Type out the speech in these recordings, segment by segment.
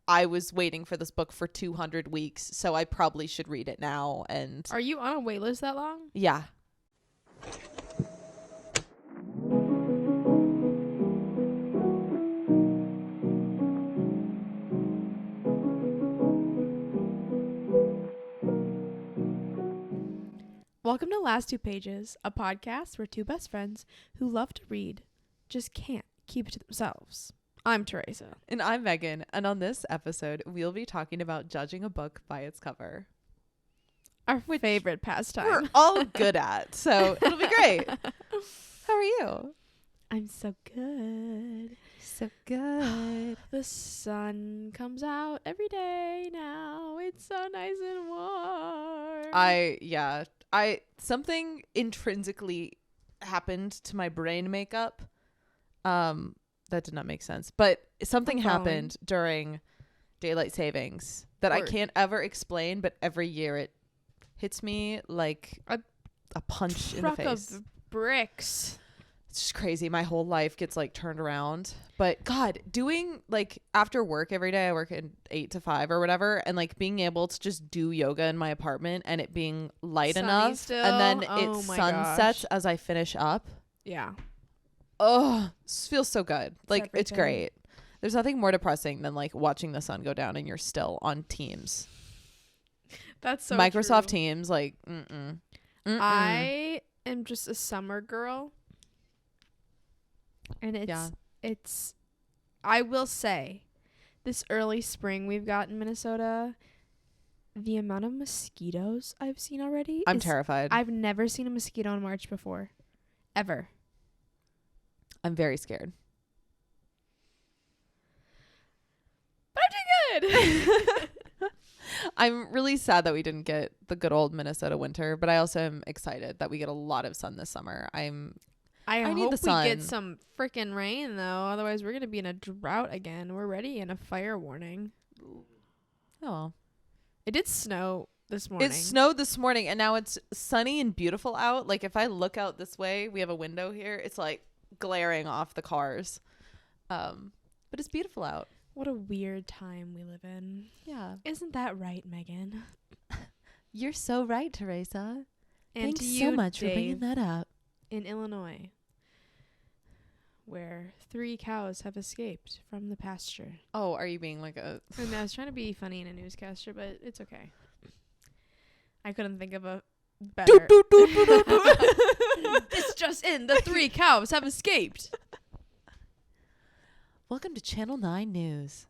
I was waiting for this book for 200 weeks, so I probably should read it now. And Are you on a wait list that long? yeah. Welcome to Last Two Pages, a podcast where two best friends who love to read just can't keep it to themselves. I'm Teresa. And I'm Megan. And on this episode, we'll be talking about judging a book by its cover. Our favorite pastime. We're all good at, so it'll be great. How are you? I'm so good. So good. The sun comes out every day now. It's so nice and warm. Something intrinsically happened to my brain makeup. That did not make sense. But something happened during daylight savings that I can't ever explain, but every year it hits me like a punch in the face. Truck of bricks. It's just crazy. My whole life gets like turned around. But God, doing like after work every day, I work in 8 to 5 or whatever, and like being able to just do yoga in my apartment and it being light Sunny enough still. and then Oh it my sunsets gosh. as I finish up. Yeah. Oh, this feels so good. Like it's everything. great. There's nothing more depressing than like watching the sun go down and you're still on Teams. That's so Microsoft true. Teams, like I am just a summer girl. And it's I will say, this early spring we've got in Minnesota, the amount of mosquitoes I've seen already. I'm terrified. I've never seen a mosquito in March before. Ever. I'm very scared. But I'm doing good. I'm really sad that we didn't get the good old Minnesota winter, but I also am excited that we get a lot of sun this summer. I need hope the sun. we get some freaking rain, though. Otherwise, we're going to be in a drought again. We're already in a fire warning. Oh, It did snow this morning. it snowed this morning, and now it's sunny and beautiful out. Like if I look out this way, we have a window here. It's like glaring off the cars, but it's beautiful out. What a weird time we live in. Yeah, Isn't that right, Megan? you're so right, Teresa. And Thanks to so you, much for bringing Dave, that up. in Illinois, where 3 cows have escaped from the pasture. Oh, are you being like a? I mean, I was trying to be funny in a newscaster, but it's okay. I couldn't think of a better. It's just in. The 3 cows have escaped. Welcome to Channel 9 News.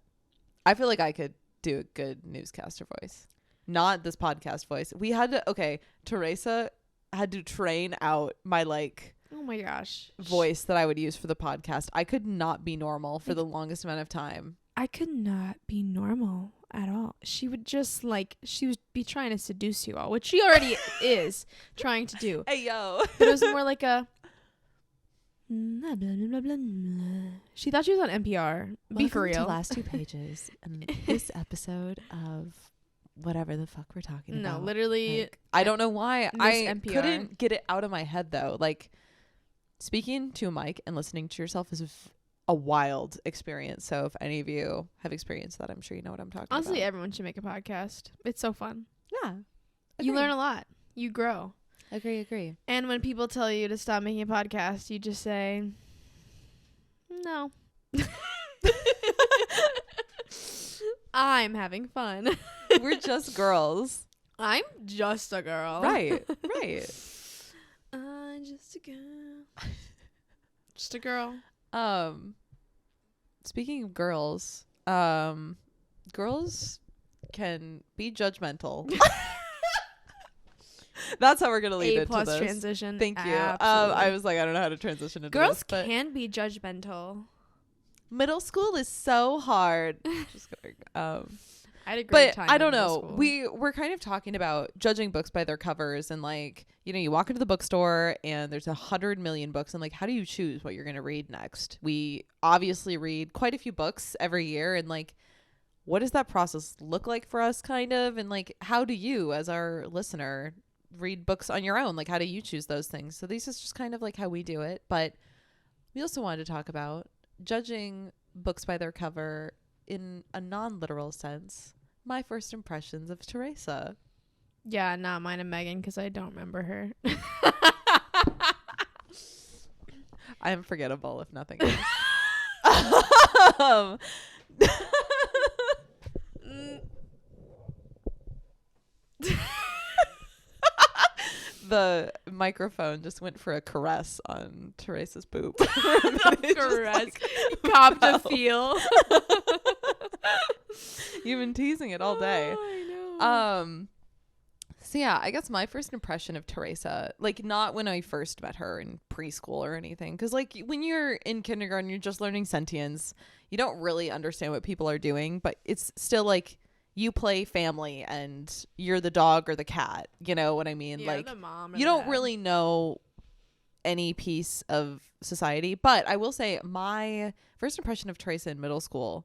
I feel like I could do a good newscaster voice. Not this podcast voice. We had to, Teresa had to train out my like Oh my gosh. voice that I would use for the podcast. I could not be normal for the longest amount of time. I could not be normal at all. She would just she would be trying to seduce you all, which she already is trying to do. Hey, yo. But it was more like a blah, blah, blah, blah, blah, blah. She thought she was on NPR. Be for real. To Last Two Pages and this episode of whatever the fuck we're talking about. No, literally. Like, I don't know why. I NPR. couldn't get it out of my head though. Like speaking to a mic and listening to yourself is a wild experience. So if any of you have experienced that, I'm sure you know what I'm talking Honestly, about. everyone should make a podcast. It's so fun. Yeah. You learn a lot. You grow. Agree. And when people tell you to stop making a podcast, you just say, no. I'm having fun. We're just girls. I'm just a girl. Right. I'm just a girl. Just a girl. Speaking of girls, girls can be judgmental. That's how we're gonna lead A+ into this. transition. Thank you. Absolutely. I was like, I don't know how to transition into Girls this, but can be judgmental. middle school is so hard. Just kidding. I had a great But time. I in don't middle know. school. We're kind of talking about judging books by their covers, and like, you walk into the bookstore and there's 100 million books, and like, how do you choose what you're gonna read next? We obviously read quite a few books every year, and like, what does that process look like for us, kind of, and like, how do you, as our listener, read books on your own? Like, how do you choose those things? So this is just kind of like how we do it, but we also wanted to talk about judging books by their cover in a non-literal sense, my first impressions of Teresa. Yeah, not mine and Megan, because I don't remember her. I'm forgettable, if nothing else. um, the microphone just went for a caress on Teresa's boob. Caress. Cop to feel. You've been teasing it all day. Oh, I know. So yeah, I guess my first impression of Teresa, like not when I first met her in preschool or anything, because like when you're in kindergarten, you're just learning sentience. You don't really understand what people are doing, but it's still like you play family and you're the dog or the cat. You know what I mean? Yeah, like the mom you don't really know any piece of society. But I will say my first impression of Teresa in middle school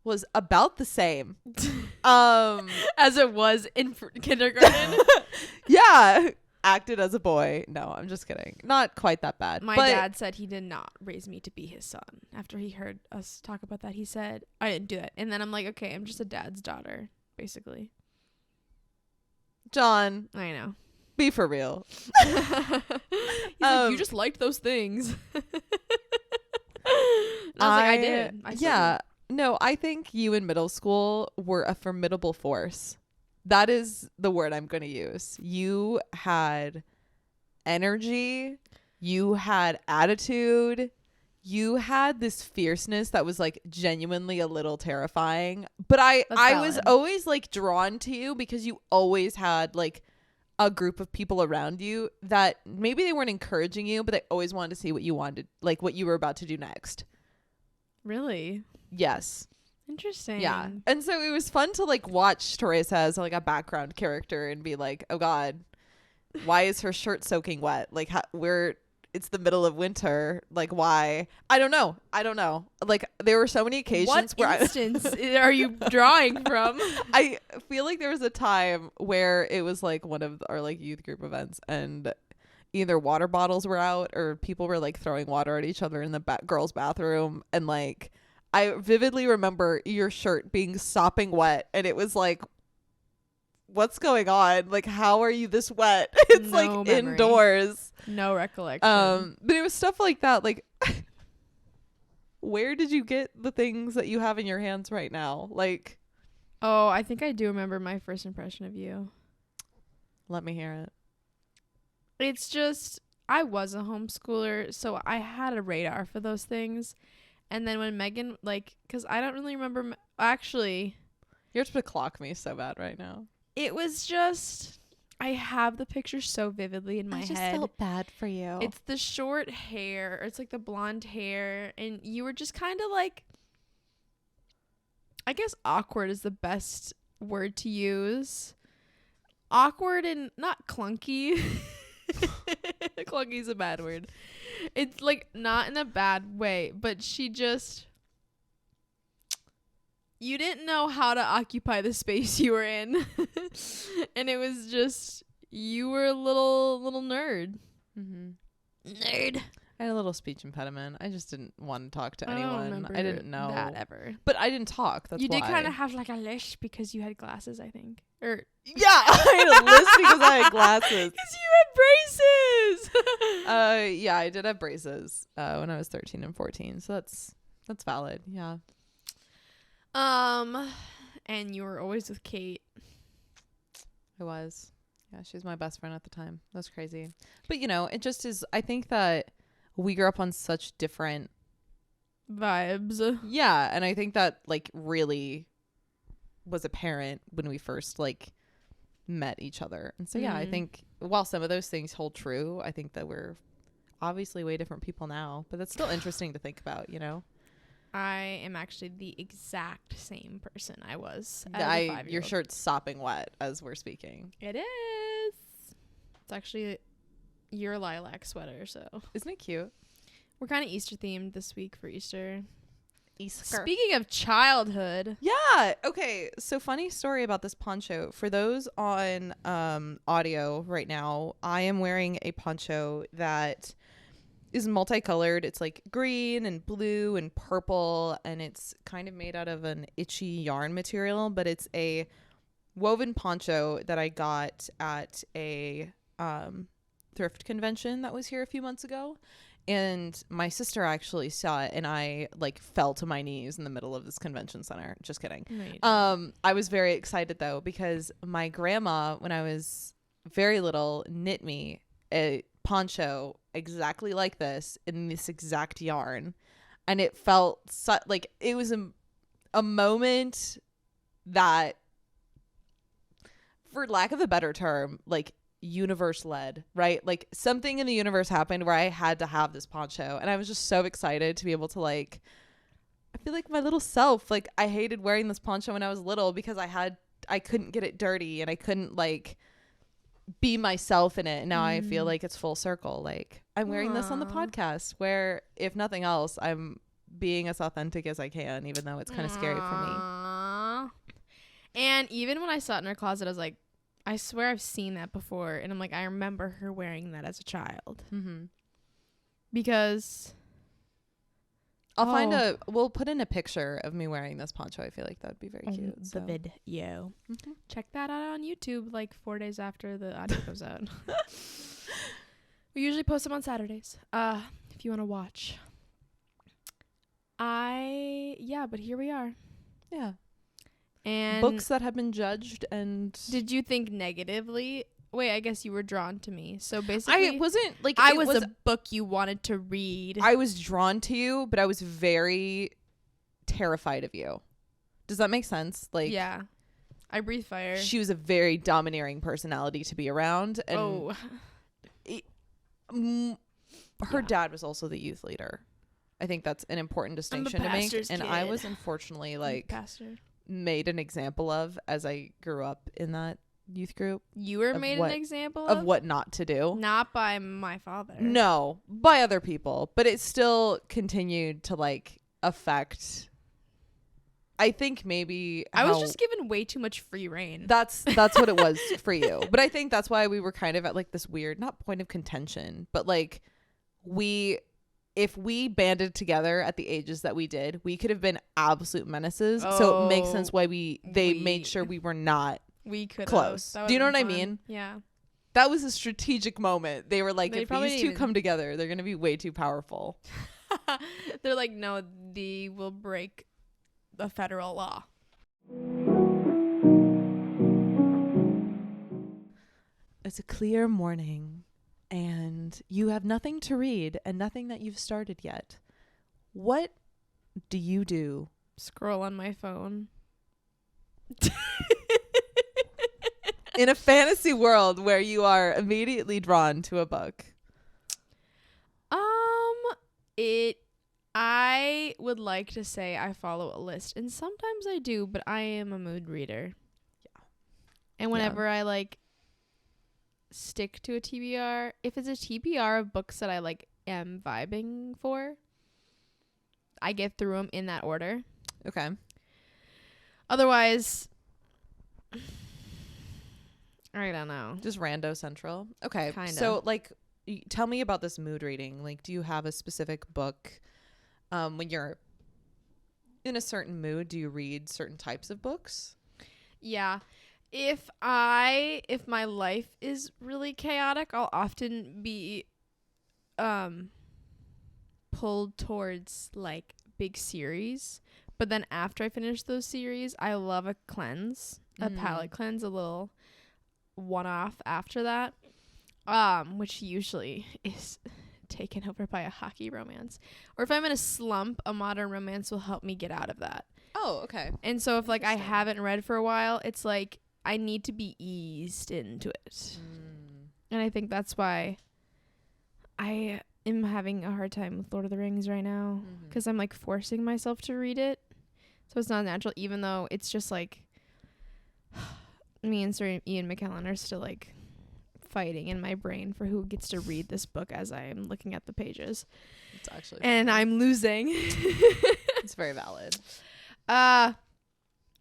was about the same. As it was in kindergarten. Yeah, acted as a boy. No, I'm just kidding. Not quite that bad. My dad said he did not raise me to be his son. After he heard us talk about that, he said, I didn't do it. And then I'm like, okay, I'm just a dad's daughter, basically. John, I know. be for real. He's like, you just liked those things. And I was like, I did. Yeah. No, I think you in middle school were a formidable force. That is the word I'm going to use. You had energy. You had attitude. You had this fierceness that was like genuinely a little terrifying. But I was always like drawn to you because you always had like a group of people around you that maybe they weren't encouraging you, but they always wanted to see what you wanted, like what you were about to do next. Really? Yes. Interesting. Yeah. And so it was fun to like watch Teresa as like a background character and be like, oh God, why is her shirt soaking wet? Like it's the middle of winter. Like why? I don't know. Like there were so many occasions what instance are you drawing from? I feel like there was a time where it was like one of our like youth group events and either water bottles were out or people were like throwing water at each other in the girls' bathroom. And like, I vividly remember your shirt being sopping wet and it was like, what's going on? Like, how are you this wet? It's No like memory. Indoors. No recollection. But it was stuff like that. Like, where did you get the things that you have in your hands right now? Like, oh, I think I do remember my first impression of you. let me hear it. It's just, I was a homeschooler, so I had a radar for those things. And then when Megan, like, because I don't really remember, actually. You're to clock me so bad right now. It was just, I have the picture so vividly in my head. I just felt bad for you. It's the short hair, or it's like the blonde hair, and you were just kind of like, I guess awkward is the best word to use. Awkward and not clunky. Clunky is a bad word. It's like not in a bad way, but you didn't know how to occupy the space you were in. And it was just, you were a little nerd. Nerd. I had a little speech impediment. I just didn't want to talk to anyone. I didn't know that ever. But I didn't talk. That's you why. did kind of have like a lisp because you had glasses, I think. Or yeah, I had a list because I had glasses. Because you had braces. Yeah, I did have braces when I was 13 and 14. So that's valid. Yeah. And you were always with Kate. I was. Yeah, she was my best friend at the time. That's crazy. But you know, it just is. I think that we grew up on such different vibes. Yeah, and I think that like really was apparent when we first like met each other. And so yeah, I think while some of those things hold true, I think that we're obviously way different people now, but that's still interesting to think about, you know. I am actually the exact same person I was as a 5-year-old. Your shirt's sopping wet as we're speaking. It is. It's actually your lilac sweater, so. Isn't it cute? We're kind of Easter themed this week for Easter. Easter. Speaking of childhood. Yeah. Okay. So funny story about this poncho. For those on audio right now, I am wearing a poncho that is multicolored. It's like green and blue and purple, and it's kind of made out of an itchy yarn material, but it's a woven poncho that I got at a thrift convention that was here a few months ago. And my sister actually saw it, and I like fell to my knees in the middle of this convention center. Just kidding. I was very excited though, because my grandma, when I was very little, knit me a poncho exactly like this in this exact yarn, and it felt like it was a moment that, for lack of a better term, like universe led, right? Like something in the universe happened where I had to have this poncho, and I was just so excited to be able to like, I feel like my little self, like I hated wearing this poncho when I was little because I couldn't get it dirty and I couldn't like be myself in it. And now I feel like it's full circle. Like I'm wearing this on the podcast where, if nothing else, I'm being as authentic as I can, even though it's kind of scary for me. And even when I saw it in her closet, I was like, I swear I've seen that before. And I'm like, I remember her wearing that as a child. Because we'll put in a picture of me wearing this poncho. I feel like that would be very cute. The video. Check that out on YouTube like 4 days after the audio goes out. We usually post them on Saturdays. If you want to watch. But here we are. Yeah. And books that have been judged. And did you think negatively? Wait, I guess you were drawn to me. So basically, I wasn't like, I was a book you wanted to read. I was drawn to you, but I was very terrified of you. Does that make sense? Like, yeah, I breathe fire. She was a very domineering personality to be around, and her dad was also the youth leader. I think that's an important distinction to make. And I was unfortunately like made an example of as I grew up in that youth group. You were made an example of what not to do. Not by my father. No, by other people. But it still continued to like affect. I think maybe I was just given way too much free reign. That's what it was for you. But I think that's why we were kind of at like this weird, not point of contention, but like if we banded together at the ages that we did, we could have been absolute menaces. So it makes sense why they made sure we were not close. Do you know what I mean? Yeah. That was a strategic moment. They were like, if these two come together, they're going to be way too powerful. They're like, no, they will break the federal law. It's a clear morning, and you have nothing to read and nothing that you've started yet. What do you do? Scroll on my phone. In a fantasy world where you are immediately drawn to a book. I would like to say I follow a list, and sometimes I do, but I am a mood reader. Yeah. And whenever I like stick to a TBR, if it's a TBR of books that I like am vibing for, I get through them in that order. Okay. Otherwise, I don't know. Just rando central. Okay. Kinda. So like, tell me about this mood reading. Like, do you have a specific book? When you're in a certain mood, do you read certain types of books? Yeah. If my life is really chaotic, I'll often be pulled towards like big series. But then after I finish those series, I love a cleanse, a palette cleanse, a little one-off after that, which usually is taken over by a hockey romance. Or if I'm in a slump, a modern romance will help me get out of that. Oh, okay. And so if like I haven't read for a while, it's like I need to be eased into it. And I think that's why I am having a hard time with Lord of the Rings right now, because I'm like forcing myself to read it. So it's not natural, even though it's just like me and Sir Ian McKellen are still like fighting in my brain for who gets to read this book as I am looking at the pages. It's actually and I'm losing. It's very valid.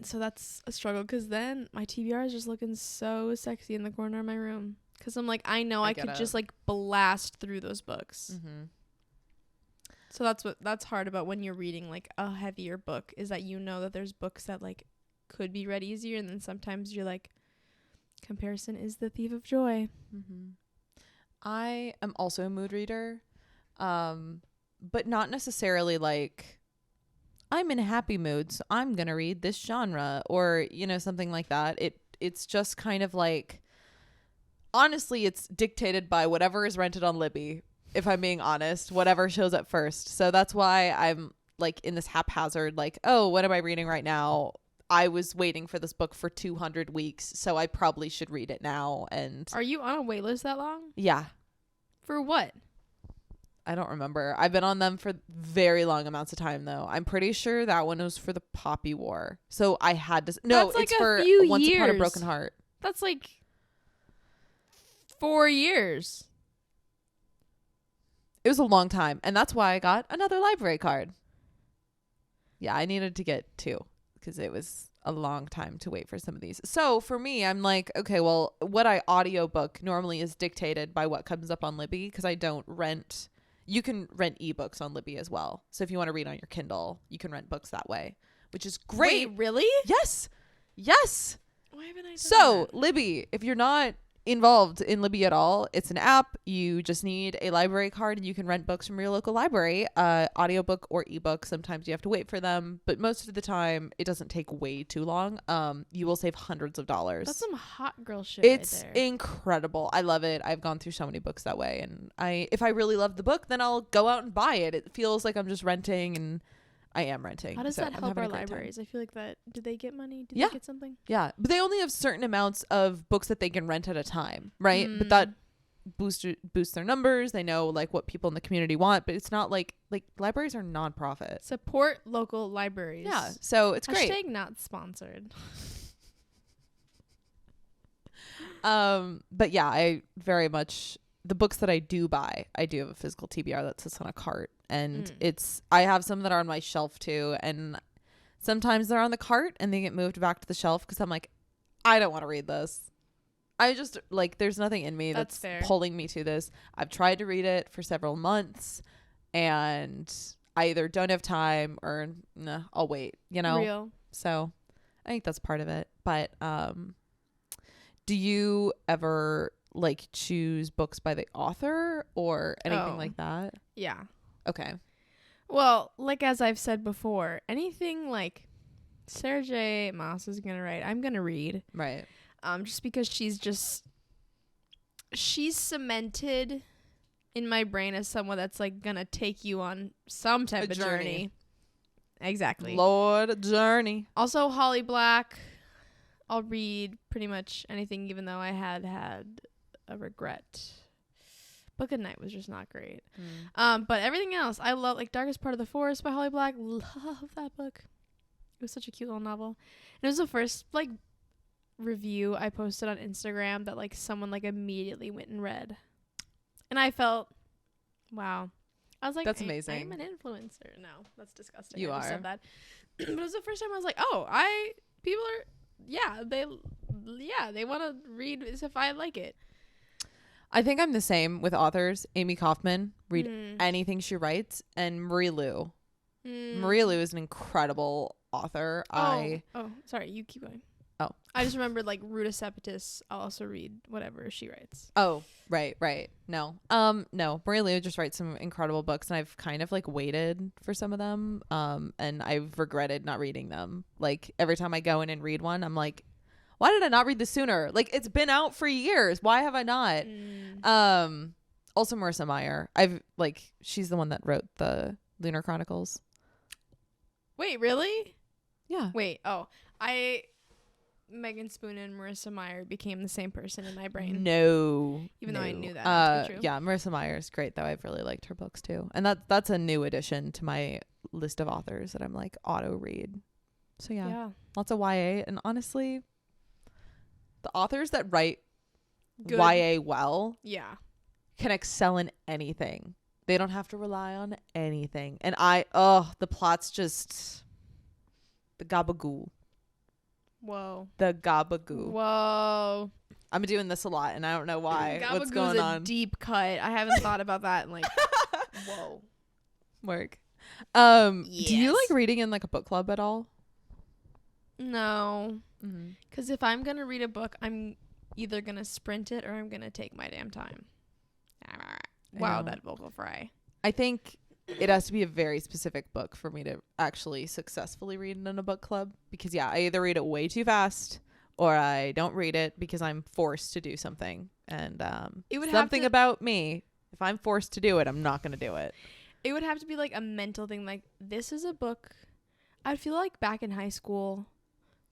So that's a struggle, because then my TBR is just looking so sexy in the corner of my room, because I'm like, I know I could just like blast through those books. So that's hard about when you're reading like a heavier book, is that you know that there's books that like could be read easier, and then sometimes you're like, comparison is the thief of joy. Mm-hmm. I am also a mood reader, but not necessarily like I'm in a happy mood, so I'm gonna read this genre or something like that. It's just kind of like, honestly, it's dictated by whatever is rented on Libby. If I'm being honest, whatever shows up first. So that's why I'm like in this haphazard, like, oh, what am I reading right now? I was waiting for this book for 200 weeks, so I probably should read it now. And Are you on a wait list that long? yeah. For what? I don't remember. I've been on them for very long amounts of time, though. I'm pretty sure that one was for the Poppy War. So I had to... No, That's like it's a for few Once Upon a years. Broken Heart. That's like 4 years. It was a long time. And that's why I got another library card. Yeah, I needed to get 2 because it was a long time to wait for some of these. So for me, I'm like, okay, well, what I audiobook normally is dictated by what comes up on Libby, because I don't rent... You can rent ebooks on Libby as well. So if you want to read on your Kindle, you can rent books that way, which is great. Wait, really? Yes. Why haven't I done So that? Libby, if you're not involved in Libby at all, it's an app. You just need a library card and you can rent books from your local library, audiobook or ebook. Sometimes you have to wait for them, but most of the time it doesn't take way too long. You will save hundreds of dollars. That's some hot girl shit. It's right there. incredible. I love it. I've gone through so many books that way, and if I really love the book, then I'll go out and buy it. It feels like I'm just renting, and I am renting. How does so that I'm help having our a great time. libraries? I feel like that. Do they get money? Do Yeah. they get something? Yeah, but they only have certain amounts of books that they can rent at a time, right? But Mm. that boosts their numbers. They know like what people in the community want, but it's not like libraries are nonprofit. Support local libraries. Yeah, so it's great. Hashtag not sponsored. But yeah, I very much, the books that I do buy, I do have a physical TBR that sits on a cart, and I have some that are on my shelf too, and sometimes they're on the cart and they get moved back to the shelf because I'm like, I don't want to read this. I just like, there's nothing in me that's fair. pulling me to this. I've tried to read it for several months and I either don't have time or nah, I'll wait, Real. So I think that's part of it. But do you ever like choose books by the author or anything like that? Yeah. Okay. Well, like as I've said before, anything like Sarah J. Maas is gonna write, I'm gonna read. Right. Just because she's cemented in my brain as someone that's like gonna take you on some type of journey. Exactly. Lord Journey. Also, Holly Black. I'll read pretty much anything, even though I had a regret. Book of Night was just not great. But everything else, I love, like Darkest Part of the Forest by Holly Black. Love that book. It was such a cute little novel. And it was the first like review I posted on Instagram that like someone like immediately went and read. And I felt, wow. I was like, that's amazing. I'm an influencer. No, that's disgusting. You I just are. said that. But it was the first time I was like, oh, people are, they want to read as if I like it. I think I'm the same with authors. Amy Kaufman, read anything she writes, and Marie Lu. Marie Lu is an incredible author. Oh, sorry, you keep going. Oh. I just remembered like Ruta Sepetys. I'll also read whatever she writes. Oh, right. No. No. Marie Lu just writes some incredible books, and I've kind of like waited for some of them. And I've regretted not reading them. Like every time I go in and read one, I'm like, why did I not read this sooner? Like it's been out for years. Why have I not? Also Marissa Meyer. She's the one that wrote the Lunar Chronicles. Wait, really? Yeah. Wait. Oh, Megan Spoon and Marissa Meyer became the same person in my brain. No. Even though I knew that not to be true. Yeah, Marissa Meyer is great though. I've really liked her books too. And that's a new addition to my list of authors that I'm like auto read. So yeah. Lots of YA, and honestly, the authors that write Good. YA well can excel in anything. They don't have to rely on anything. And the plot's just the gabagoo. Whoa. The gabagoo. Whoa. I'm doing this a lot and I don't know why. What's Gabagoo's going a on? deep cut. I haven't thought about that in like whoa. Work. Do you Yes. like reading in like a book club at all? No. Mm-hmm. Because if I'm going to read a book, I'm either going to sprint it or I'm going to take my damn time. Wow, that vocal fry. I think it has to be a very specific book for me to actually successfully read it in a book club, because I either read it way too fast or I don't read it because I'm forced to do something. And It would something have to, about me, if I'm forced to do it, I'm not going to do it. it would have to be like a mental thing. Like, this is a book. I'd feel like back in high school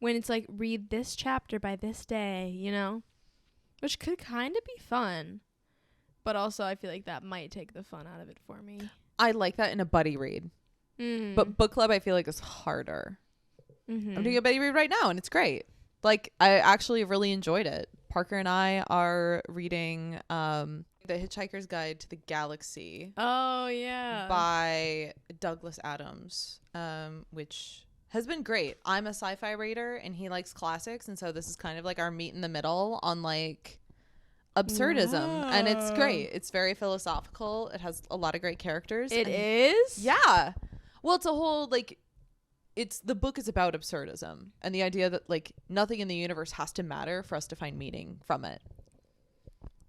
when it's like, read this chapter by this day, you know? Which could kind of be fun. But also, I feel like that might take the fun out of it for me. I like that in a buddy read. Mm-hmm. But book club, I feel like, is harder. Mm-hmm. I'm doing a buddy read right now, and it's great. Like, I actually really enjoyed it. Parker and I are reading The Hitchhiker's Guide to the Galaxy Oh, yeah. by Douglas Adams, which has been great. I'm a sci-fi reader, and he likes classics, and so this is kind of like our meet in the middle on, like, absurdism. And it's great. It's very philosophical. It has a lot of great characters. It is? Yeah. Well, it's a whole, like, the book is about absurdism and the idea that, like, nothing in the universe has to matter for us to find meaning from it.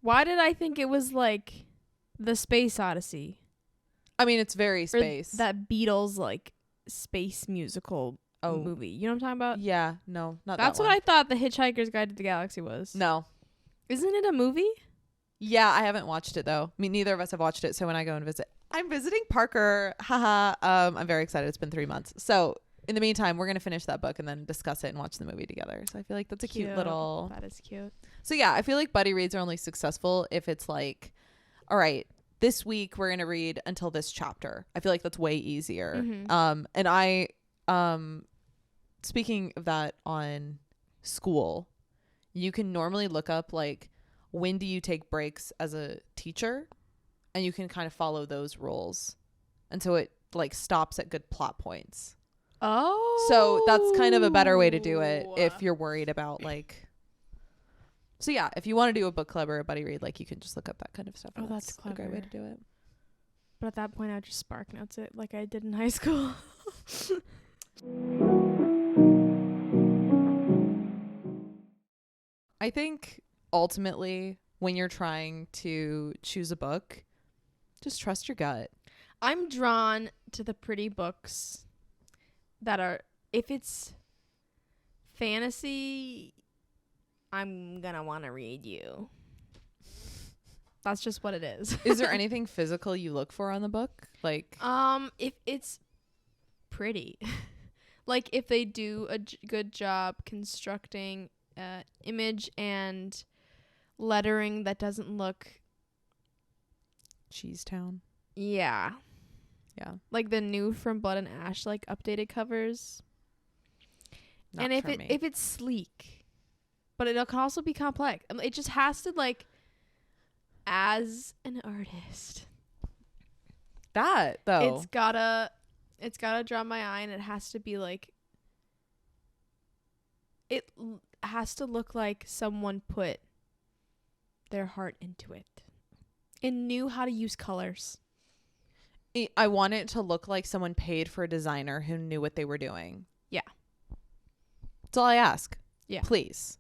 Why did I think it was like the Space Odyssey? I mean, it's very space. Or that Beatles like space musical movie. You know what I'm talking about? Yeah, no, not That's that what one. I thought The Hitchhiker's Guide to the Galaxy was. No. Isn't it a movie? Yeah, I haven't watched it though. I mean, neither of us have watched it. So when I go and visit, I'm visiting Parker. Haha. I'm very excited. It's been 3 months. So in the meantime, we're gonna finish that book and then discuss it and watch the movie together. So I feel like that's a cute little. That is cute. So yeah, I feel like buddy reads are only successful if it's like, all right, this week we're gonna read until this chapter. I feel like that's way easier. Mm-hmm. And I, speaking of that, on school, you can normally look up like, when do you take breaks as a teacher, and you can kind of follow those rules, and so it like stops at good plot points. Oh. So that's kind of a better way to do it if you're worried about like. So yeah, if you want to do a book club or a buddy read, like, you can just look up that kind of stuff. Oh, that's a great way clever. to do it. But at that point, I'd just spark notes it like I did in high school. I think ultimately, when you're trying to choose a book, just trust your gut. I'm drawn to the pretty books that are, if it's fantasy, I'm gonna want to read you. That's just what it is. Is there anything physical you look for on the book? Like, if it's pretty, like if they do a good job constructing image and lettering that doesn't look, Cheese Town. yeah, like the new From Blood and Ash like updated covers. not And if for me. if it's sleek, but it can also be complex. It just has to, like, as an artist, that though, it's gotta draw my eye, and it has to be like, has to look like someone put their heart into it and knew how to use colors. I want it to look like someone paid for a designer who knew what they were doing. Yeah. That's all I ask. Yeah. Please.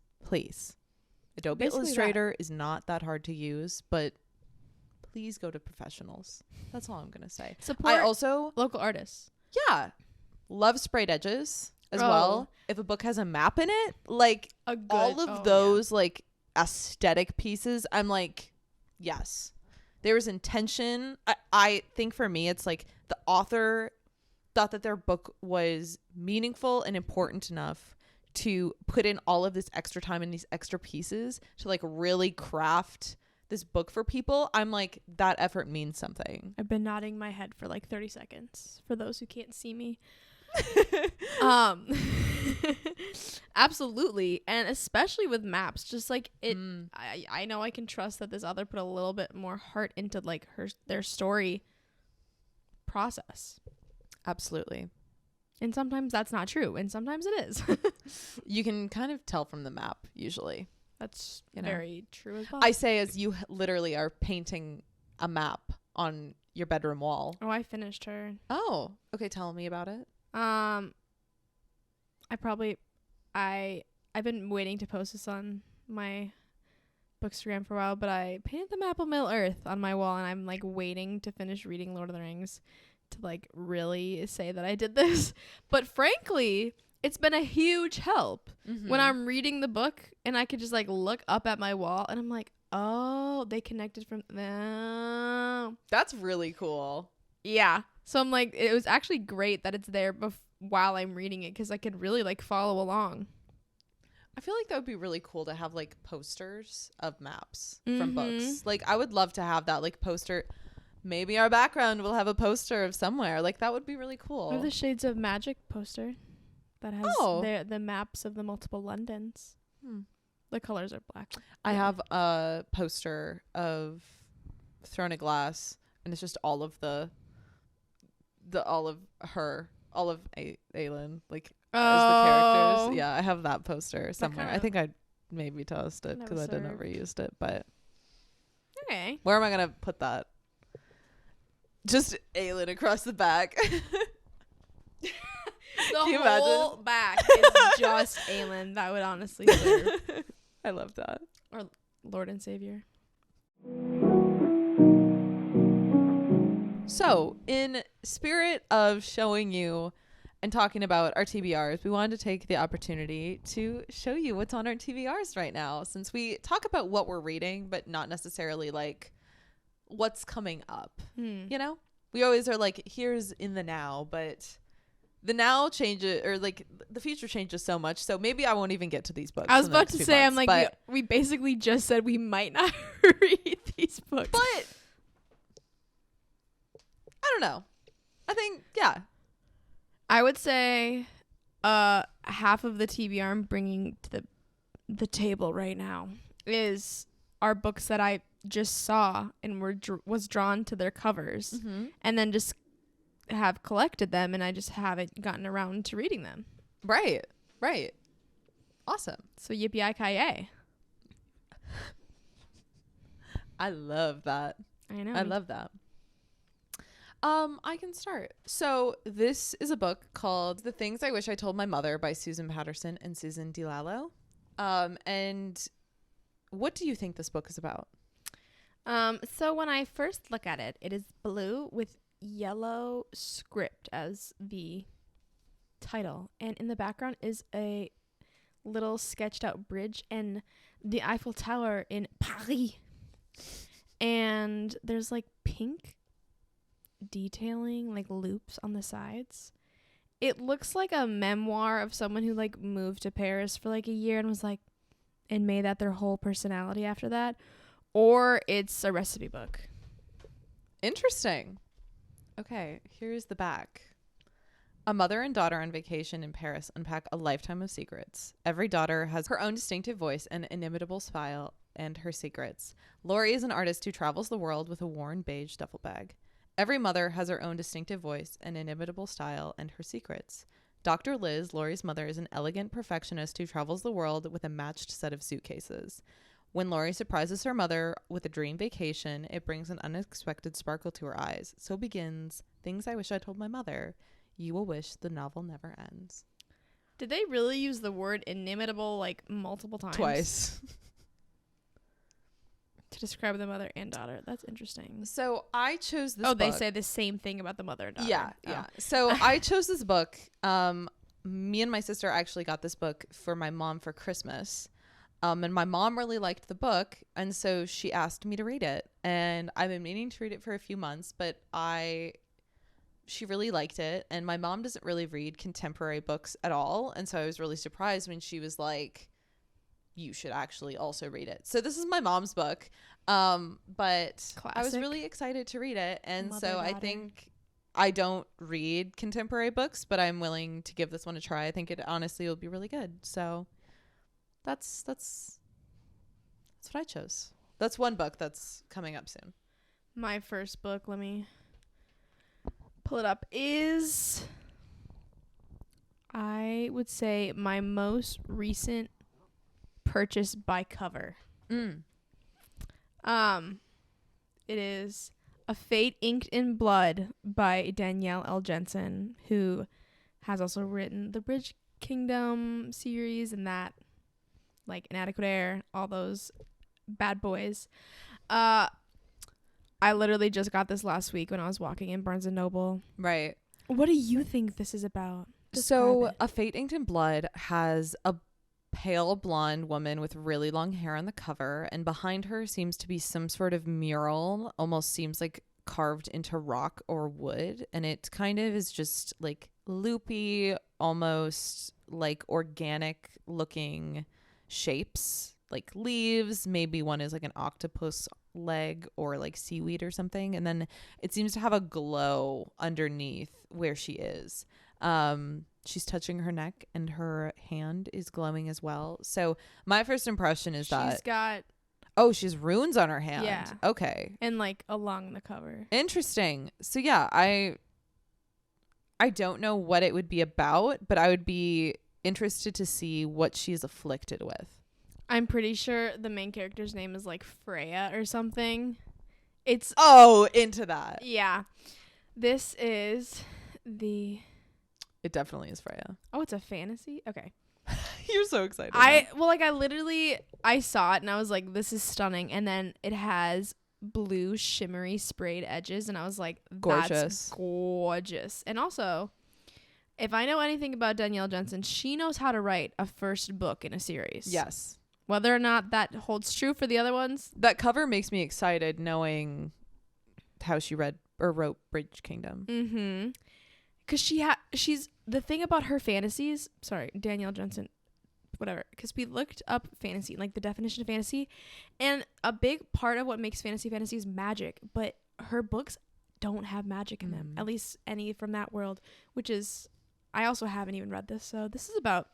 Adobe Basically Illustrator is not that hard to use, but please go to professionals. That's all I'm going to say. Support I also, local artists. yeah, love sprayed edges as Oh. well. If a book has a map in it, like, all of those like aesthetic pieces, I'm like, yes, there is intention. I think for me, it's like the author thought that their book was meaningful and important enough to put in all of this extra time and these extra pieces to like really craft this book for people. I'm like, that effort means something. I've been nodding my head for like 30 seconds for those who can't see me. Absolutely. And especially with maps, just like it, I know I can trust that this author put a little bit more heart into like their story process. Absolutely. And sometimes that's not true, and sometimes it is. You can kind of tell from the map usually. That's You know. very true as well. I say as you literally are painting a map on your bedroom wall. Oh, I finished her. Oh, okay. Tell me about it. I've been waiting to post this on my Bookstagram for a while, but I painted the map of Middle Earth on my wall, and I'm like waiting to finish reading Lord of the Rings to like really say that I did this. But frankly, it's been a huge help when I'm reading the book and I could just like look up at my wall and I'm like, oh, they connected from there. That's really cool. Yeah. So I'm like, it was actually great that it's there while I'm reading it, because I could really like follow along. I feel like that would be really cool to have like posters of maps from books. Like I would love to have that like poster. Maybe our background will have a poster of somewhere. Like that would be really cool. Or the Shades of Magic poster that has the maps of the multiple Londons. The colors are black. I have a poster of Throne of Glass, and it's just all of all of Aelin, like as the characters. Yeah, I have that poster somewhere. I think I'd maybe toast it because I didn't ever used it. But okay, where am I gonna put that? Just Aelin across the back. The whole back is just Aelin. That would honestly serve. I love that. Or Lord and Savior. So, in spirit of showing you and talking about our TBRs, we wanted to take the opportunity to show you what's on our TBRs right now, since we talk about what we're reading, but not necessarily like what's coming up. You know, we always are like, here's in the now, but the now changes, or like the future changes so much. So maybe I won't even get to these books. I was about to say, I'm like, we basically just said we might not read these books. But I don't know. I think, yeah. I would say half of the TBR I'm bringing to the table right now are books that I just saw and was drawn to their covers, and then just have collected them, and I just haven't gotten around to reading them. Right. Awesome. So yippee-ki-yay. I love that. I know. I love that. I can start. So this is a book called The Things I Wish I Told My Mother by Susan Patterson and Susan DiLallo. And what do you think this book is about? So when I first look at it, it is blue with yellow script as the title, and in the background is a little sketched out bridge and the Eiffel Tower in Paris, and there's like pink detailing, like loops on the sides. It looks like a memoir of someone who like moved to Paris for like a year and was like, and made that their whole personality after that, or it's a recipe book. Interesting. Okay, here's the back. A mother and daughter on vacation in Paris unpack a lifetime of secrets. Every daughter has her own distinctive voice and inimitable style and her secrets. Laurie is an artist who travels the world with a worn beige duffel bag. Every mother has her own distinctive voice and inimitable style and her secrets. Dr. Liz, Laurie's mother, is an elegant perfectionist who travels the world with a matched set of suitcases. When Laurie surprises her mother with a dream vacation, it brings an unexpected sparkle to her eyes. So begins Things I Wish I Told My Mother. You will wish the novel never ends. Did they really use the word inimitable like multiple times? Twice. To describe the mother and daughter. That's interesting. So I chose this book. They say the same thing about the mother and daughter. Yeah. So I chose this book. Me and my sister actually got this book for my mom for Christmas. And my mom really liked the book, and so she asked me to read it. And I've been meaning to read it for a few months, but she really liked it. And my mom doesn't really read contemporary books at all, and so I was really surprised when she was like, you should actually also read it. So this is my mom's book, but Classic. I was really excited to read it. And Mother, so daughter. I think I don't read contemporary books, but I'm willing to give this one a try. I think it honestly will be really good. So that's what I chose. That's one book that's coming up soon. My first book, let me pull it up, is, I would say, my most recent purchase by cover. It is A Fate Inked in Blood by Danielle L. Jensen, who has also written the Bridge Kingdom series and that, like Inadequate Air, all those bad boys. I literally just got this last week when I was walking in Barnes & Noble. Right. What do you think this is about? So, Describe it. A Fate Inked in Blood has a pale blonde woman with really long hair on the cover, and behind her seems to be some sort of mural, almost seems like carved into rock or wood, and it kind of is just like loopy, almost like organic looking shapes, like leaves. Maybe one is like an octopus leg or like seaweed or something, and then it seems to have a glow underneath where she is. She's touching her neck and her hand is glowing as well. So my first impression is She's got, she has runes on her hand. Yeah. Okay. and like along the cover. Interesting. So yeah, I don't know what it would be about, but I would be interested to see what she's afflicted with. I'm pretty sure the main character's name is like Freya or something. It's, Into that. yeah. This is the, It definitely is Freya. oh, it's a fantasy? Okay. You're so excited. I saw it and I was like, this is stunning. And then it has blue shimmery sprayed edges. And I was like, Gorgeous. that's gorgeous. And also, if I know anything about Danielle Jensen, she knows how to write a first book in a series. Yes. Whether or not that holds true for the other ones. That cover makes me excited knowing how she wrote Bridge Kingdom. Mm-hmm. Because she's, the thing about her fantasies, sorry, Danielle Jensen, whatever, because we looked up fantasy, like the definition of fantasy, and a big part of what makes fantasy is magic, but her books don't have magic in them, at least any from that world, which is, I also haven't even read this, so this is about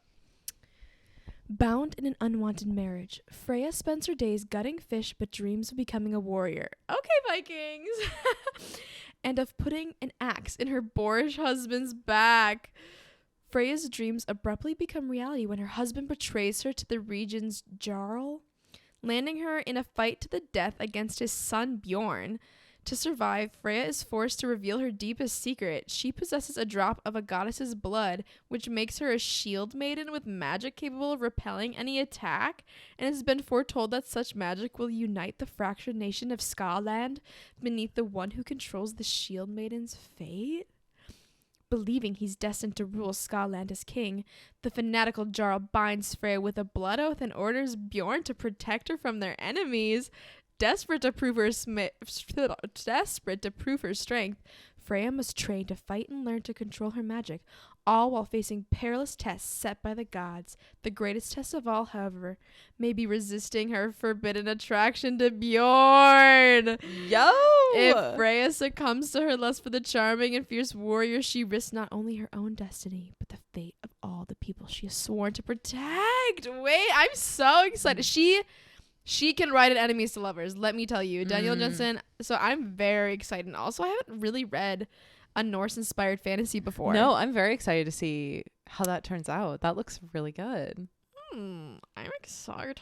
bound in an unwanted marriage. Freya spends her days gutting fish but dreams of becoming a warrior. Okay, Vikings! And of putting an axe in her boorish husband's back. Freya's dreams abruptly become reality when her husband betrays her to the region's Jarl, landing her in a fight to the death against his son Bjorn. To survive, Freya is forced to reveal her deepest secret. She possesses a drop of a goddess's blood, which makes her a shield maiden with magic capable of repelling any attack, and has been foretold that such magic will unite the fractured nation of Skaland beneath the one who controls the shield maiden's fate. Believing he's destined to rule Skaland as king, the fanatical Jarl binds Freya with a blood oath and orders Bjorn to protect her from their enemies. Desperate to prove her strength, Freya must train to fight and learn to control her magic, all while facing perilous tests set by the gods. The greatest test of all, however, may be resisting her forbidden attraction to Bjorn. Yo! If Freya succumbs to her lust for the charming and fierce warrior, she risks not only her own destiny, but the fate of all the people she has sworn to protect. Wait, I'm so excited. She can write an enemies to lovers, let me tell you. Danielle Jensen. So I'm very excited. And also, I haven't really read a Norse-inspired fantasy before. No, I'm very excited to see how that turns out. That looks really good. I'm excited.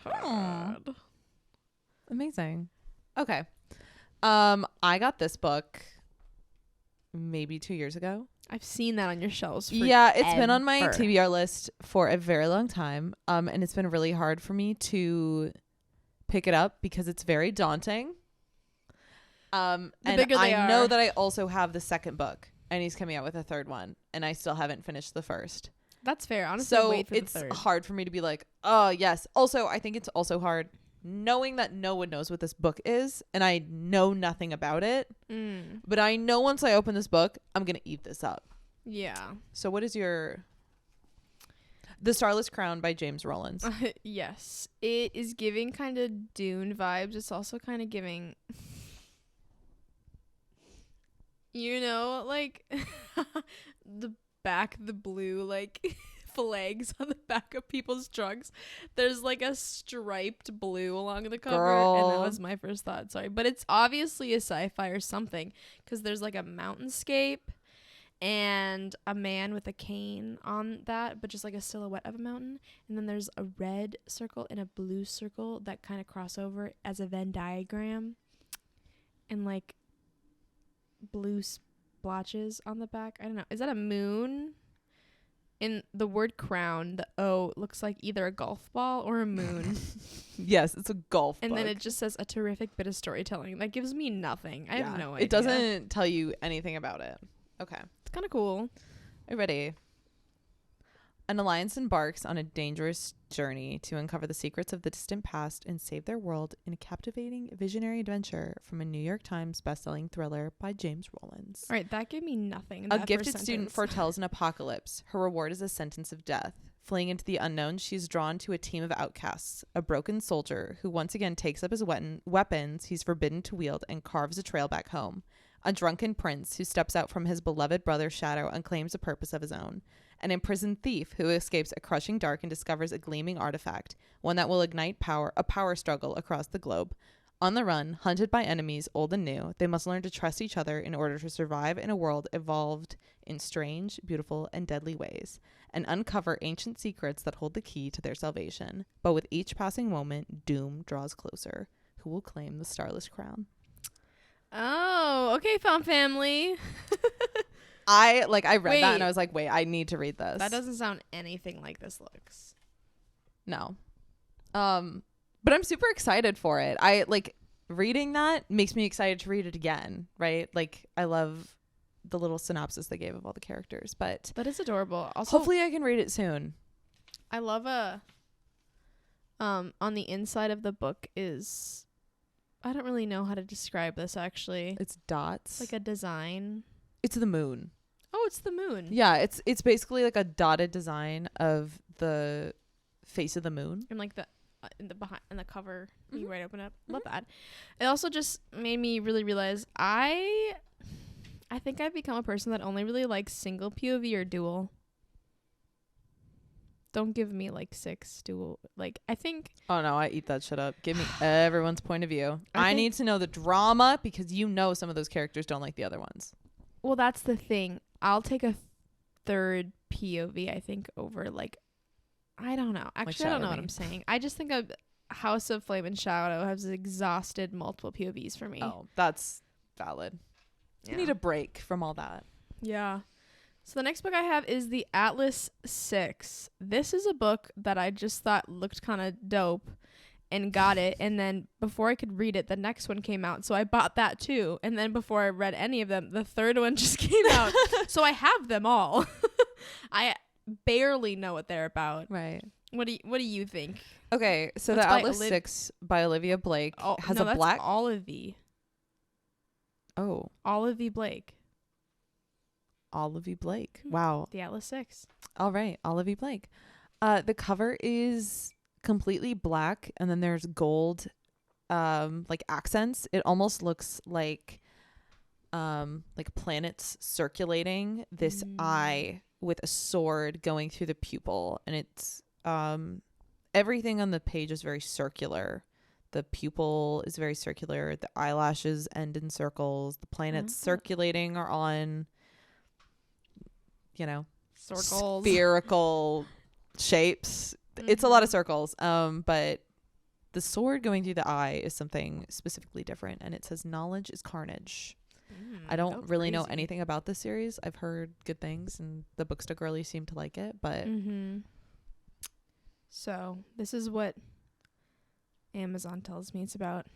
Amazing. Okay. I got this book maybe 2 years ago. I've seen that on your shelves. Yeah, it's been on my forever. TBR list for a very long time. And it's been really hard for me to pick it up because it's very daunting. And I know that I also have the second book and he's coming out with a third one and I still haven't finished the first. That's fair. Honestly, So wait for it's the third. hard for me to be like, oh yes. Also, I think it's also hard knowing that no one knows what this book is and I know nothing about it. But I know once I open this book, I'm going to eat this up. Yeah. So what is your... The Starless Crown by James Rollins. Yes. It is giving kind of Dune vibes. It's also kind of giving, you know, like the blue, like flags on the back of people's trucks. There's like a striped blue along the cover. Girl. And that was my first thought. Sorry. But it's obviously a sci-fi or something because there's like a mountainscape and a man with a cane on that, but just like a silhouette of a mountain. And then there's a red circle and a blue circle that kind of cross over as a Venn diagram. And like blue splotches on the back. I don't know. Is that a moon? In the word crown, the O looks like either a golf ball or a moon. Yes, it's a golf And book. then it just says a terrific bit of storytelling. That gives me nothing. I have no idea. It doesn't tell you anything about it. Okay. It's kind of cool. Are you ready? An alliance embarks on a dangerous journey to uncover the secrets of the distant past and save their world in a captivating visionary adventure from a New York Times bestselling thriller by James Rollins. All right, that gave me nothing. A gifted student foretells an apocalypse. Her reward is a sentence of death. Fleeing into the unknown, she's drawn to a team of outcasts. A broken soldier who once again takes up his weapons he's forbidden to wield and carves a trail back home. A drunken prince who steps out from his beloved brother's shadow and claims a purpose of his own. An imprisoned thief who escapes a crushing dark and discovers a gleaming artifact, one that will ignite a power struggle across the globe. On the run, hunted by enemies old and new, they must learn to trust each other in order to survive in a world evolved in strange, beautiful, and deadly ways, and uncover ancient secrets that hold the key to their salvation. But with each passing moment, doom draws closer. Who will claim the starless crown? Oh, okay, found family. I read that and I was like, wait, I need to read this. That doesn't sound anything like this looks. No. But I'm super excited for it. I reading that makes me excited to read it again, right? Like, I love the little synopsis they gave of all the characters, but that is adorable. Also, hopefully I can read it soon. I love on the inside of the book is, I don't really know how to describe this actually. It's dots. Like a design. It's the moon. Oh, it's the moon. Yeah, it's basically like a dotted design of the face of the moon. And like the in the cover, you right open up. Love that. It also just made me really realize I think I've become a person that only really likes single POV or dual. Don't give me like 6 dual. Like, I think. Oh no, I eat that shit up. Give me everyone's point of view. I need to know the drama because some of those characters don't like the other ones. Well, that's the thing. I'll take a third POV, I think, over like, I don't know. Actually, I don't know what I'm saying. I just think of House of Flame and Shadow has exhausted multiple POVs for me. Oh, that's valid. Yeah. You need a break from all that. Yeah. So the next book I have is The Atlas 6. This is a book that I just thought looked kind of dope and got it. And then before I could read it, the next one came out. So I bought that too. And then before I read any of them, the third one just came out. So I have them all. I barely know what they're about. Right. What do you think? Okay, so That's The by Atlas 6 by Olivia Blake has a black. Olivia. Oh. Olivia Blake. Olivia Blake. Wow. The Atlas 6. All right, Olivia Blake. The cover is completely black and then there's gold accents. It almost looks like planets circulating this eye with a sword going through the pupil, and it's everything on the page is very circular. The pupil is very circular. The eyelashes end in circles. The planets circulating are on Circles. Spherical shapes. It's a lot of circles. But the sword going through the eye is something specifically different, and it says knowledge is carnage. I don't really know anything about this series. I've heard good things, and the Booksta girlies seem to like it, but So this is what Amazon tells me it's about.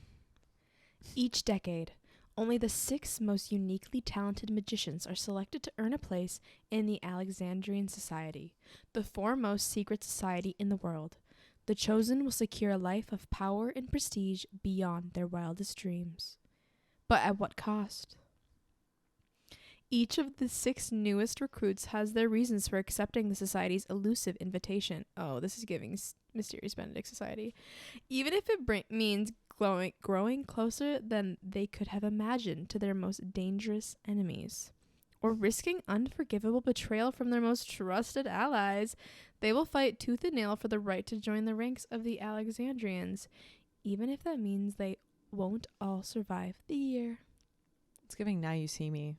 Each decade, only the 6 most uniquely talented magicians are selected to earn a place in the Alexandrian Society, the foremost secret society in the world. The chosen will secure a life of power and prestige beyond their wildest dreams. But at what cost? Each of the 6 newest recruits has their reasons for accepting the society's elusive invitation. Oh, this is giving Mysterious Benedict Society. Even if it means growing closer than they could have imagined to their most dangerous enemies, or risking unforgivable betrayal from their most trusted allies, they will fight tooth and nail for the right to join the ranks of the Alexandrians, even if that means they won't all survive the year. it's giving Now You See Me.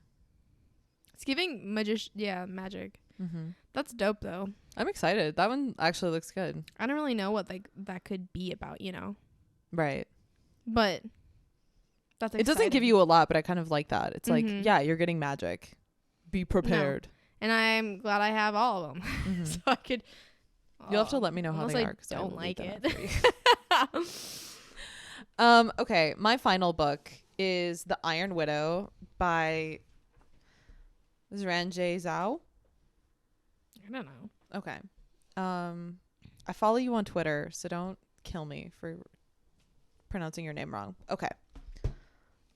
It's giving magic. That's dope, though. I'm excited. That one actually looks good. I don't really know what that could be about, Right. But That's It doesn't give exciting. you a lot, but I kind of like that. It's like, Mhm. yeah, you're getting magic. Be prepared. And I'm glad I have all of them. Mhm. So I could. You'll have to let me know how unless they I are, 'cause I don't will read like them it. after you. Okay, my final book is The Iron Widow by Zranjay Zhao. I don't know. Okay. I follow you on Twitter, so don't kill me for pronouncing your name wrong. Okay.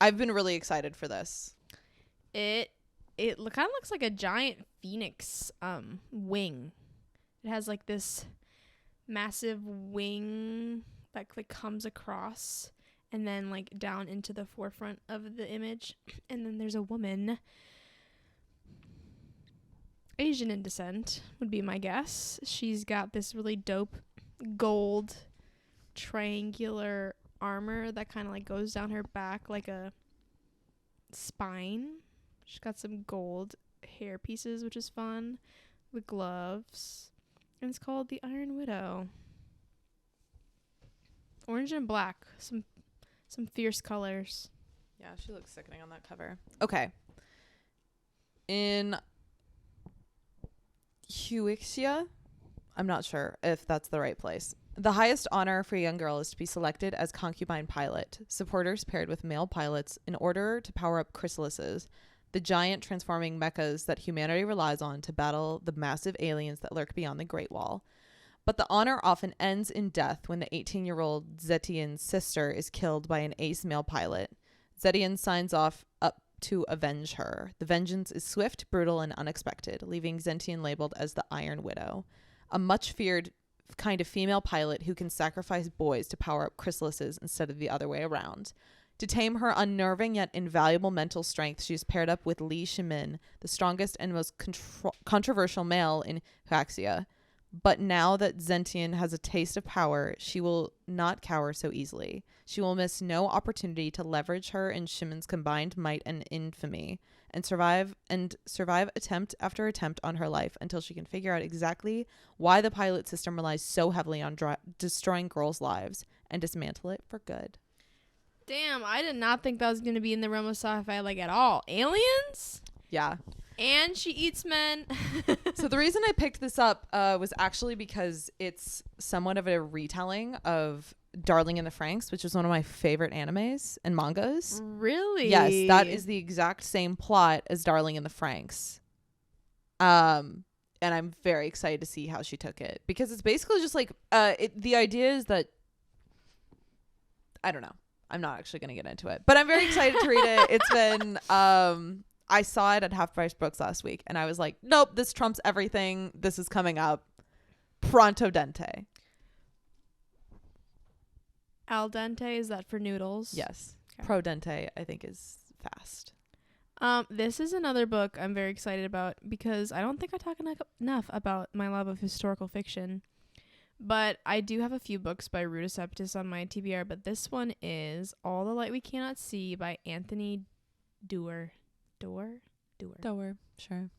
I've been really excited for this. It kind of looks like a giant phoenix wing. It has like this massive wing that like comes across and then like down into the forefront of the image, and then there's a woman, Asian in descent would be my guess. She's got this really dope gold triangular armor that kind of like goes down her back like a spine. She's got some gold hair pieces, which is fun, with gloves, and it's called the Iron Widow. Orange and black, some fierce colors. Yeah, she looks sickening on that cover. Okay. In Huixia, I'm not sure if that's the right place. The highest honor for a young girl is to be selected as concubine pilot, supporters paired with male pilots in order to power up chrysalises, the giant transforming mechas that humanity relies on to battle the massive aliens that lurk beyond the Great Wall. But the honor often ends in death when the 18-year-old Zetian's sister is killed by an ace male pilot. Zetian signs off up to avenge her. The vengeance is swift, brutal, and unexpected, leaving Zetian labeled as the Iron Widow, a much feared kind of female pilot who can sacrifice boys to power up chrysalises instead of the other way around. To tame her unnerving yet invaluable mental strength, she is paired up with Li Shimin, the strongest and most controversial male in Huaxia. But now that Zentian has a taste of power, she will not cower so easily. She will miss no opportunity to leverage her and Shimon's combined might and infamy and survive attempt after attempt on her life until she can figure out exactly why the pilot system relies so heavily on destroying girls' lives and dismantle it for good. Damn, I did not think that was going to be in the realm of sci-fi like at all. Aliens? Yeah. And she eats men. So the reason I picked this up was actually because it's somewhat of a retelling of Darling in the Franxx, which is one of my favorite animes and mangas. Really? Yes, that is the exact same plot as Darling in the Franxx. And I'm very excited to see how she took it, because it's basically just like the idea is that, I don't know. I'm not actually going to get into it, but I'm very excited to read it. It's been I saw it at Half Price Books last week, and I was like, nope, this trumps everything. This is coming up. Pronto dente. Al dente, is that for noodles? Yes. Okay. Pro dente, I think, is fast. This is another book I'm very excited about because I don't think I talk enough about my love of historical fiction. But I do have a few books by Ruta Septis on my TBR, but this one is All the Light We Cannot See by Anthony Doerr. Sure.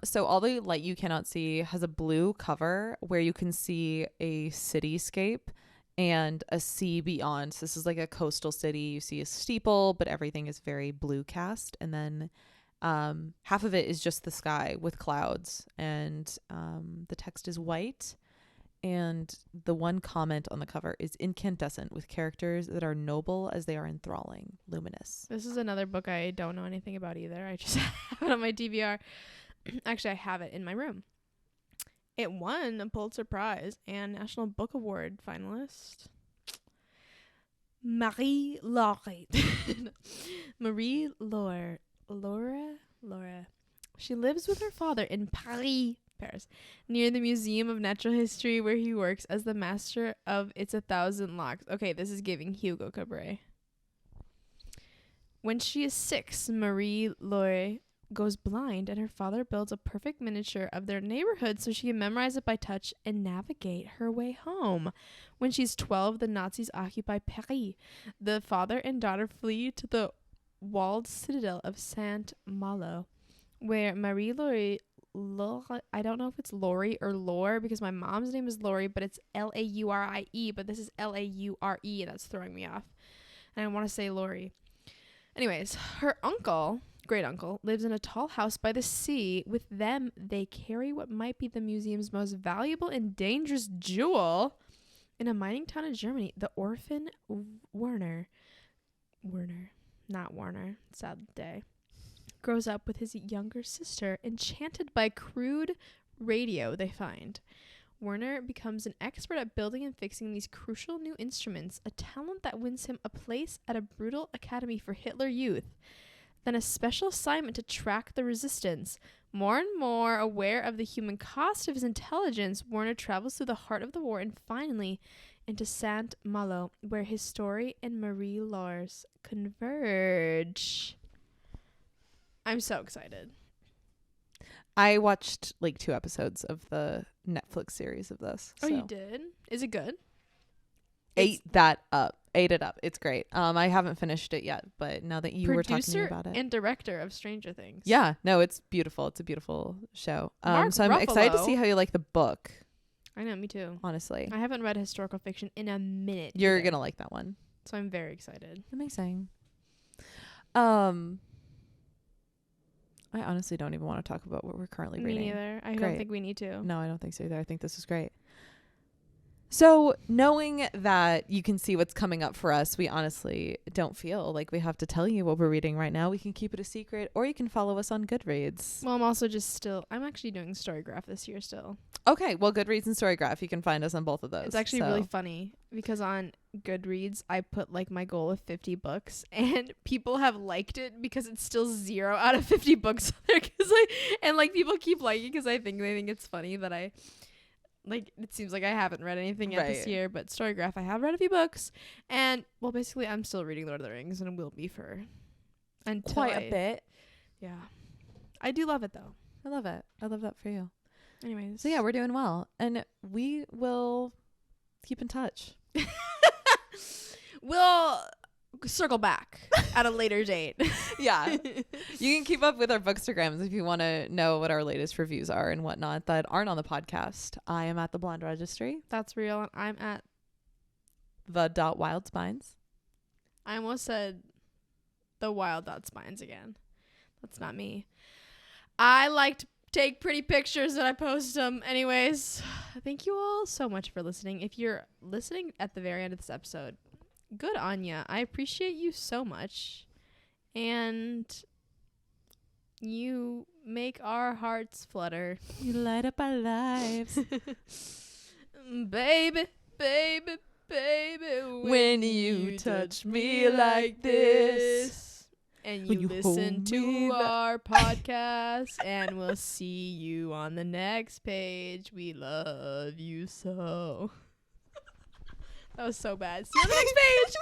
So All the Light You Cannot See has a blue cover where you can see a cityscape and a sea beyond. So this is like a coastal city. You see a steeple, but everything is very blue cast. And then half of it is just the sky with clouds, and the text is white. And the one comment on the cover is incandescent, with characters that are noble as they are enthralling, luminous. This is another book I don't know anything about either. I just have it on my DVR. Actually, I have it in my room. It won a Pulitzer Prize and National Book Award finalist. Marie-Laure. Laura. She lives with her father in Paris, near the Museum of Natural History, where he works as the master of It's a Thousand Locks. Okay, this is giving Hugo Cabret. When she is 6, Marie-Laure goes blind, and her father builds a perfect miniature of their neighborhood so she can memorize it by touch and navigate her way home. When she's 12, the Nazis occupy Paris. The father and daughter flee to the walled citadel of Saint-Malo, where Marie-Laure, I don't know if it's Laurie or Lore, because my mom's name is Laurie, but it's Laurie, but this is Laure, and that's throwing me off. And I want to say Lori. Anyways, her great uncle, lives in a tall house by the sea. With them, they carry what might be the museum's most valuable and dangerous jewel. In a mining town in Germany, the orphan Werner, not Warner, sad day, grows up with his younger sister, enchanted by crude radio they find. Werner becomes an expert at building and fixing these crucial new instruments, a talent that wins him a place at a brutal academy for Hitler Youth. Then a special assignment to track the resistance. More and more aware of the human cost of his intelligence, Werner travels through the heart of the war and finally into Saint Malo, where his story and Marie Laure's converge. I'm so excited. I watched like 2 episodes of the Netflix series of this. Oh, you did? Is it good? Ate it up. It's great. I haven't finished it yet, but now that you were talking to me about it. And director of Stranger Things. Yeah, no, it's beautiful. It's a beautiful show. Mark so I'm excited to see how you like the book. I know, me too. Honestly. I haven't read historical fiction in a minute. You're going to like that one. So I'm very excited. Amazing. I honestly don't even want to talk about what we're currently reading. Me neither. I don't think we need to. No, I don't think so either. I think this is great. So knowing that you can see what's coming up for us, we honestly don't feel like we have to tell you what we're reading right now. We can keep it a secret, or you can follow us on Goodreads. Well, I'm actually doing Storygraph this year still. Okay, well, Goodreads and Storygraph, you can find us on both of those. It's actually really funny because on Goodreads, I put like my goal of 50 books and people have liked it because it's still 0 out of 50 books on there. People keep liking because they think it's funny that it seems like I haven't read anything yet this year, but Storygraph, I have read a few books. And, well, basically, I'm still reading Lord of the Rings, and will be for quite a bit. Yeah. I do love it, though. I love it. I love that for you. Anyways. So, yeah, we're doing well. And we will keep in touch. We'll circle back at a later date. Yeah. You can keep up with our bookstagrams if you want to know what our latest reviews are and whatnot that aren't on the podcast. I am at the Blonde Registry. That's real. And I'm at the Wild Spines. I almost said the Wild Spines again. That's not me. I like to take pretty pictures and I post them. Anyways, thank you all so much for listening. If you're listening at the very end of this episode, good on ya. I appreciate you so much. And you make our hearts flutter. You light up our lives. Baby, baby, baby. When you touch me like this. And you listen to our podcast. And we'll see you on the next page. We love you so. That was so bad. See you on the next page.